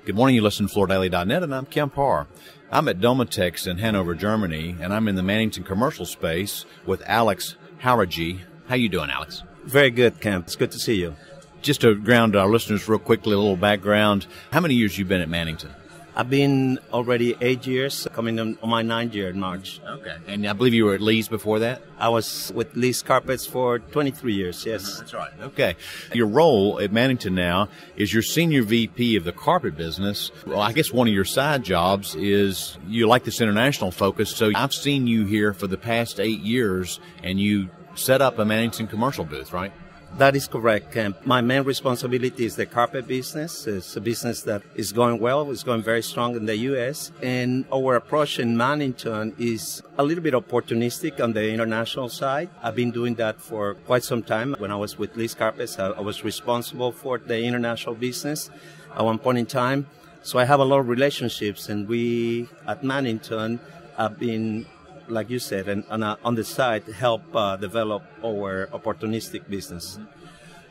Good morning, you listen to FloorDaily.net, and I'm Kemp Harr. I'm at Domotex in Hanover, Germany, and I'm in the Mannington Commercial space with Alex Jauregui. How you doing, Alex? Very good, Kemp. It's good to see you. Just to ground our listeners real quickly, a little background. How many years you been at Mannington? I've been already 8 years, coming on my 9th year in March. Okay. And I believe you were at Lee's before that? I was with Lee's Carpets for 23 years, yes. That's right. Okay. Your role at Mannington now is you're Senior VP of the carpet business. Well, I guess one of your side jobs is you like this international focus. So I've seen you here for the past 8 years, and you set up a Mannington Commercial booth, right? That is correct, Kemp. My main responsibility is the carpet business. It's a business that is going well. It's going very strong in the U.S. And our approach in Mannington is a little bit opportunistic on the international side. I've been doing that for quite some time. When I was with Lee's Carpets, I was responsible for the international business at one point in time. So I have a lot of relationships, and we at Mannington have been, like you said, and on the side, help develop our opportunistic business.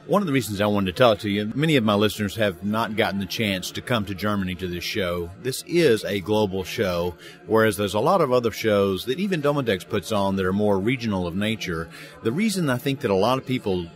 One of the reasons I wanted to talk to you, many of my listeners have not gotten the chance to come to Germany to this show. This is a global show, whereas there's a lot of other shows that even Domotex puts on that are more regional of nature. The reason I think that a lot of people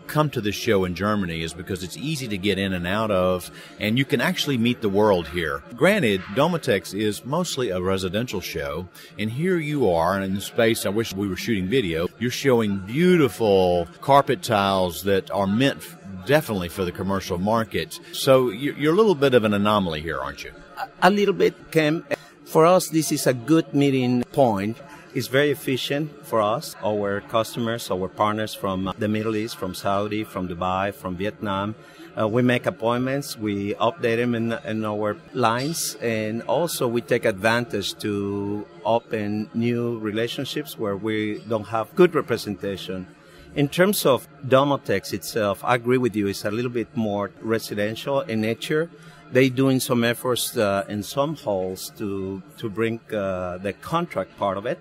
come to this show in Germany is because it's easy to get in and out of, and you can actually meet the world here. Granted, Domotex is mostly a residential show, and here you are in the space, I wish we were shooting video, you're showing beautiful carpet tiles that are meant definitely for the commercial market. So you're a little bit of an anomaly here, aren't you? A little bit, Ken. For us, this is a good meeting point. It's very efficient for us, our customers, our partners from the Middle East, from Saudi, from Dubai, from Vietnam. We make appointments, we update them in our lines, and also we take advantage to open new relationships where we don't have good representation. In terms of Domotex itself, I agree with you, it's a little bit more residential in nature. They're doing some efforts in some halls to bring the contract part of it.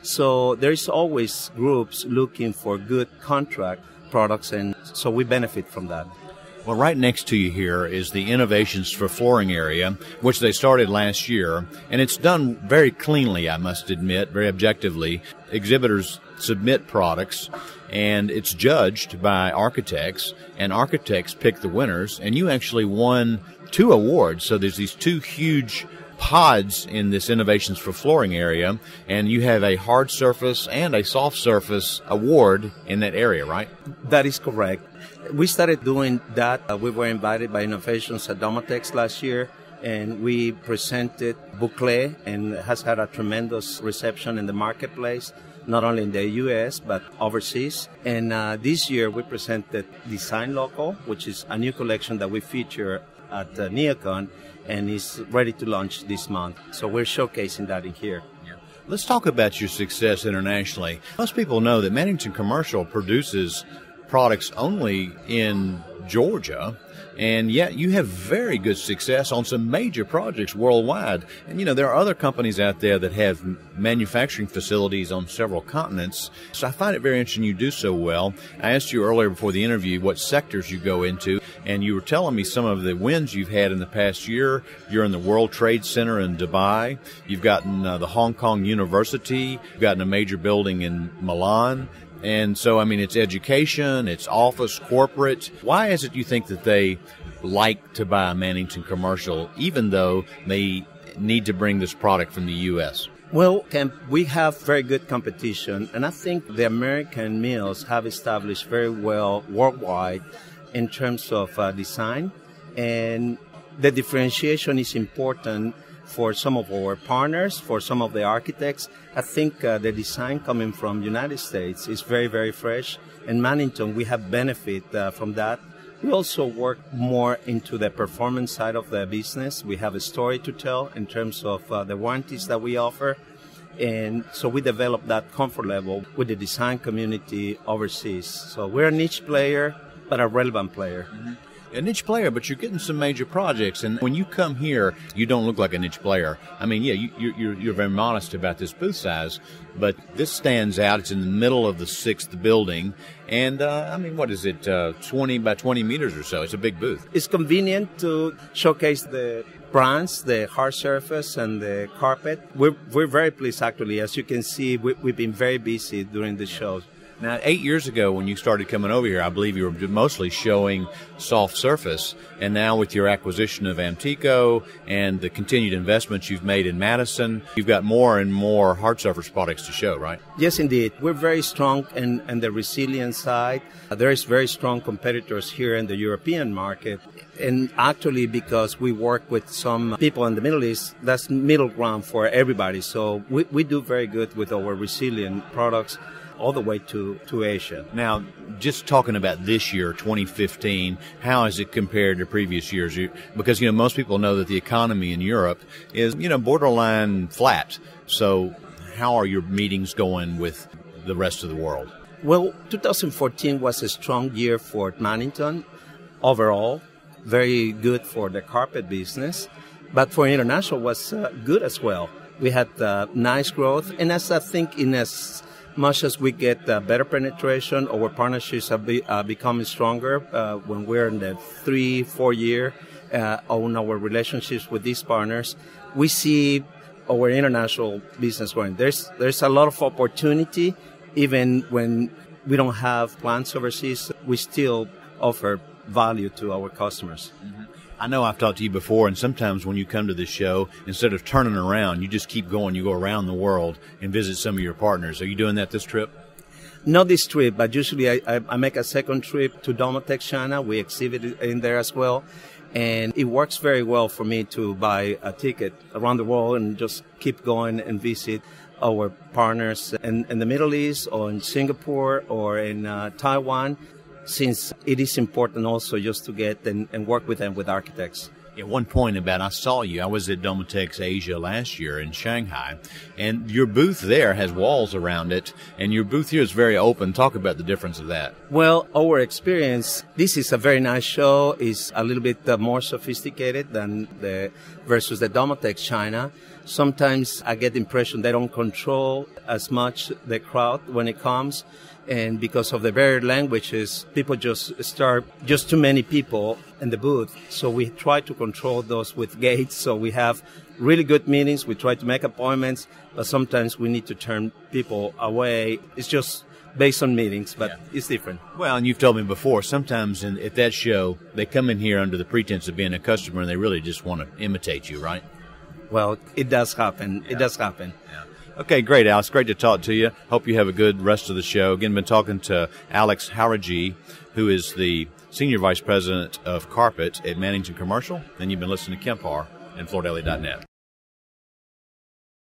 So there's always groups looking for good contract products, and so we benefit from that. Well, right next to you here is the Innovations for Flooring area, which they started last year, and it's done very cleanly, I must admit, very objectively. Exhibitors submit products, and it's judged by architects, and architects pick the winners, and you actually won 2 awards. So there's these 2 huge pods in this Innovations for Flooring area, and you have a hard surface and a soft surface award in that area, right? That is correct. We started doing that. We were invited by Innovations at Domotex last year, and we presented Boucle, and it has had a tremendous reception in the marketplace, not only in the U.S., but overseas. And this year we presented Design Local, which is a new collection that we feature at Neocon, and is ready to launch this month. So we're showcasing that in here. Yeah. Let's talk about your success internationally. Most people know that Mannington Commercial produces products only in Georgia, and yet you have very good success on some major projects worldwide. And, you know, there are other companies out there that have manufacturing facilities on several continents. So I find it very interesting you do so well. I asked you earlier before the interview what sectors you go into, and you were telling me some of the wins you've had in the past year. You're in the World Trade Center in Dubai. You've gotten the Hong Kong University. You've gotten a major building in Milan. And so, I mean, it's education, it's office, corporate. Why is it you think that they like to buy a Mannington Commercial, even though they need to bring this product from the U.S.? Well, Kemp, we have very good competition, and I think the American mills have established very well worldwide in terms of design, and the differentiation is important for some of our partners, for some of the architects. I think the design coming from United States is very, very fresh. In Mannington, we have benefit from that. We also work more into the performance side of the business. We have a story to tell in terms of the warranties that we offer. And so we develop that comfort level with the design community overseas. So we're a niche player, but a relevant player. Mm-hmm. A niche player, but you're getting some major projects. And when you come here, you don't look like a niche player. I mean, yeah, you're very modest about this booth size, but this stands out. It's in the middle of the 6th building. And, I mean, what is it, 20 by 20 meters or so? It's a big booth. It's convenient to showcase the brands, the hard surface and the carpet. We're very pleased, actually. As you can see, we've been very busy during the shows. Now, 8 years ago when you started coming over here, I believe you were mostly showing soft surface, and now with your acquisition of Amtico and the continued investments you've made in Madison, you've got more and more hard surface products to show, right? Yes, indeed. We're very strong in the resilient side. There is very strong competitors here in the European market. And actually, because we work with some people in the Middle East, that's middle ground for everybody. So we do very good with our resilient products all the way to Asia. Now, just talking about this year, 2015, how is it compared to previous years? Because, most people know that the economy in Europe is, borderline flat. So how are your meetings going with the rest of the world? Well, 2014 was a strong year for Mannington overall, very good for the carpet business, but for international was good as well. We had nice growth, and as I think as much as we get better penetration, our partnerships are becoming stronger when we're in the 3-4 year on our relationships with these partners. We see our international business growing. There's a lot of opportunity, even when we don't have plants overseas. We still offer value to our customers. Mm-hmm. I know I've talked to you before, and sometimes when you come to this show, instead of turning around, you just keep going. You go around the world and visit some of your partners. Are you doing that this trip? Not this trip, but usually I make a second trip to Domotex China. We exhibit in there as well. And it works very well for me to buy a ticket around the world and just keep going and visit our partners in the Middle East or in Singapore or in Taiwan, since it is important also just to get and work with them with architects. Yeah, one point about I saw you. I was at Domotex Asia last year in Shanghai, and your booth there has walls around it, and your booth here is very open. Talk about the difference of that. Well, our experience, this is a very nice show. It's a little bit more sophisticated than versus the Domotex China. Sometimes I get the impression they don't control as much the crowd when it comes. And because of the varied languages, people just too many people in the booth. So we try to control those with gates. So we have really good meetings. We try to make appointments, but sometimes we need to turn people away. It's just based on meetings, but It's different. Well, and you've told me before, sometimes at that show, they come in here under the pretense of being a customer and they really just want to imitate you, right? Well, it does happen. Yeah. It does happen. Yeah. Okay, great, Alex. Great to talk to you. Hope you have a good rest of the show. Again, been talking to Alex Jauregui, who is the Senior Vice President of Carpet at Mannington Commercial. And you've been listening to Kemp Harr and FloorDaily.net.